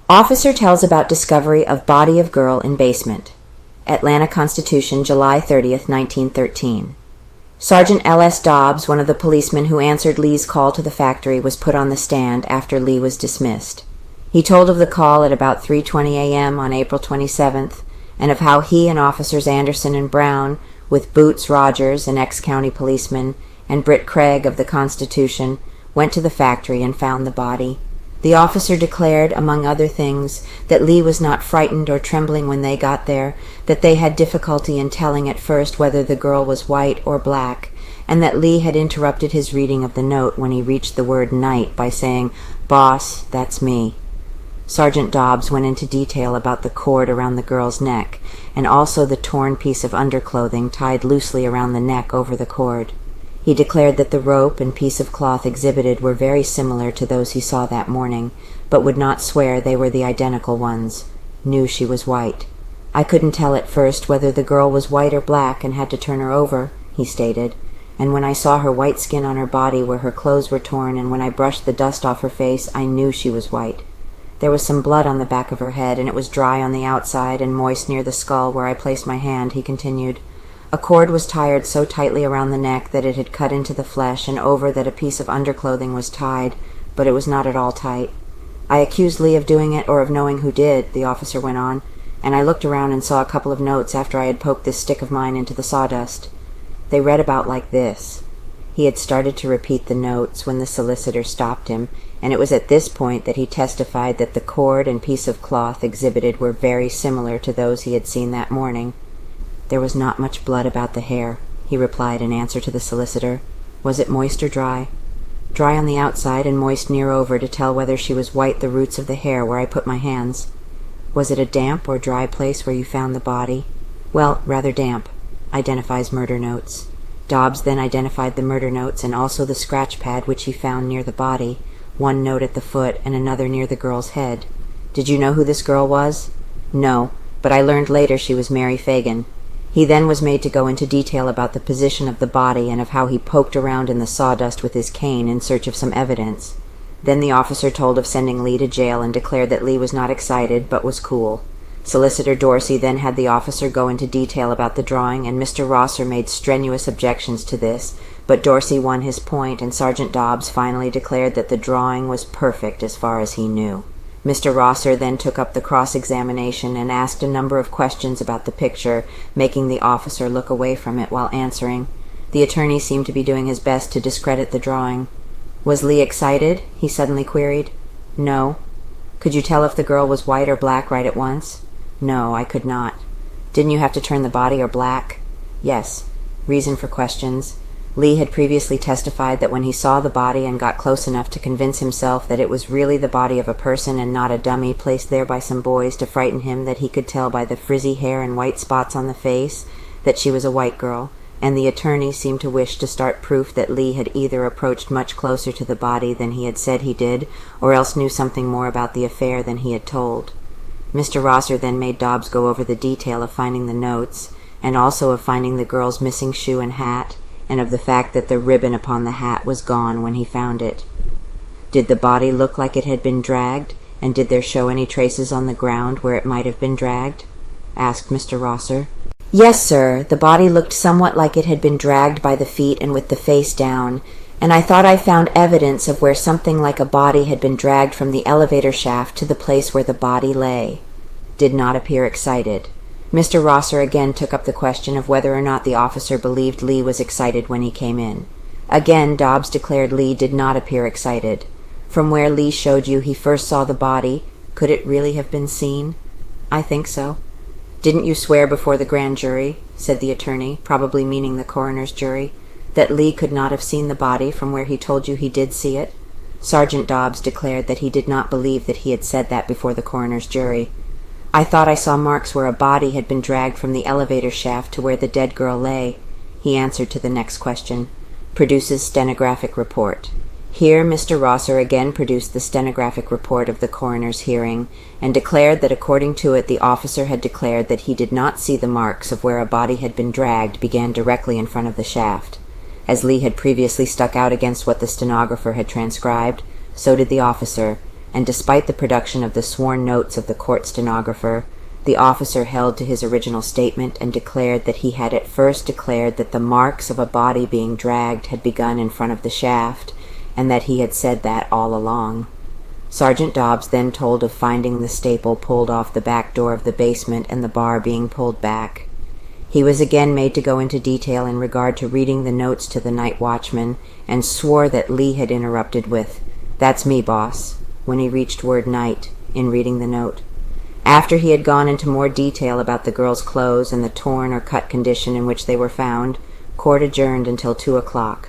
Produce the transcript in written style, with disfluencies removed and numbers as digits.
Officer tells about discovery of body of girl in basement. Atlanta Constitution, July 30th, 1913. Sergeant L.S. Dobbs, one of the policemen who answered Lee's call to the factory, was put on the stand after Lee was dismissed. He told of the call at about 3:20 a.m. on April 27th, and of how he and Officers Anderson and Brown, with Boots Rogers, an ex-county policeman, and Britt Craig of the Constitution, went to the factory and found the body. The officer declared, among other things, that Lee was not frightened or trembling when they got there, that they had difficulty in telling at first whether the girl was white or black, and that Lee had interrupted his reading of the note when he reached the word night by saying, "Boss, that's me." Sergeant Dobbs went into detail about the cord around the girl's neck, and also the torn piece of underclothing tied loosely around the neck over the cord. He declared that the rope and piece of cloth exhibited were very similar to those he saw that morning, but would not swear they were the identical ones. Knew she was white. "I couldn't tell at first whether the girl was white or black and had to turn her over," he stated, "and when I saw her white skin on her body where her clothes were torn and when I brushed the dust off her face, I knew she was white. There was some blood on the back of her head, and it was dry on the outside and moist near the skull where I placed my hand," he continued. "A cord was tied so tightly around the neck that it had cut into the flesh, and over that a piece of underclothing was tied, but it was not at all tight. I accused Lee of doing it or of knowing who did," the officer went on, "and I looked around and saw a couple of notes after I had poked this stick of mine into the sawdust. They read about like this." He had started to repeat the notes when the solicitor stopped him, and it was at this point that he testified that the cord and piece of cloth exhibited were very similar to those he had seen that morning. "There was not much blood about the hair," he replied in answer to the solicitor. "Was it moist or dry?" "Dry on the outside and moist near over to tell whether she was white the roots of the hair where I put my hands." "Was it a damp or dry place where you found the body?" "Well, rather damp," identifies murder notes. Dobbs then identified the murder notes and also the scratch pad which he found near the body, one note at the foot and another near the girl's head. "Did you know who this girl was?" "No, but I learned later she was Mary Fagan." He then was made to go into detail about the position of the body and of how he poked around in the sawdust with his cane in search of some evidence. Then the officer told of sending Lee to jail and declared that Lee was not excited but was cool. Solicitor Dorsey then had the officer go into detail about the drawing, and Mr. Rosser made strenuous objections to this, but Dorsey won his point, and Sergeant Dobbs finally declared that the drawing was perfect as far as he knew. Mr. Rosser then took up the cross-examination and asked a number of questions about the picture, making the officer look away from it while answering. The attorney seemed to be doing his best to discredit the drawing. "Was Lee excited?" he suddenly queried. "No." "Could you tell if the girl was white or black right at once?" "No, I could not." "Didn't you have to turn the body or black?" "Yes." Reason for questions. Lee had previously testified that when he saw the body and got close enough to convince himself that it was really the body of a person and not a dummy placed there by some boys to frighten him, that he could tell by the frizzy hair and white spots on the face that she was a white girl, and the attorney seemed to wish to start proof that Lee had either approached much closer to the body than he had said he did, or else knew something more about the affair than he had told. Mr. Rosser then made Dobbs go over the detail of finding the notes, and also of finding the girl's missing shoe and hat, and of the fact that the ribbon upon the hat was gone when he found it. "Did the body look like it had been dragged, and did there show any traces on the ground where it might have been dragged?" asked Mr. Rosser. "Yes, sir. The body looked somewhat like it had been dragged by the feet and with the face down, and I thought I found evidence of where something like a body had been dragged from the elevator shaft to the place where the body lay." Did not appear excited. Mr. Rosser again took up the question of whether or not the officer believed Lee was excited when he came in. Again Dobbs declared Lee did not appear excited. "From where Lee showed you he first saw the body, could it really have been seen?" "I think so." "Didn't you swear before the grand jury," said the attorney, probably meaning the coroner's jury, "that Lee could not have seen the body from where he told you he did see it?" Sergeant Dobbs declared that he did not believe that he had said that before the coroner's jury. "I thought I saw marks where a body had been dragged from the elevator shaft to where the dead girl lay," he answered to the next question. Produces stenographic report. Here Mr. Rosser again produced the stenographic report of the coroner's hearing, and declared that according to it the officer had declared that he did not see the marks of where a body had been dragged began directly in front of the shaft. As Lee had previously stuck out against what the stenographer had transcribed, so did the officer, and despite the production of the sworn notes of the court stenographer, the officer held to his original statement and declared that he had at first declared that the marks of a body being dragged had begun in front of the shaft, and that he had said that all along. Sergeant Dobbs then told of finding the staple pulled off the back door of the basement and the bar being pulled back. He was again made to go into detail in regard to reading the notes to the night watchman, and swore that Lee had interrupted with, "That's me, boss," when he reached word night in reading the note. After he had gone into more detail about the girls' clothes and the torn or cut condition in which they were found, court adjourned until 2 o'clock.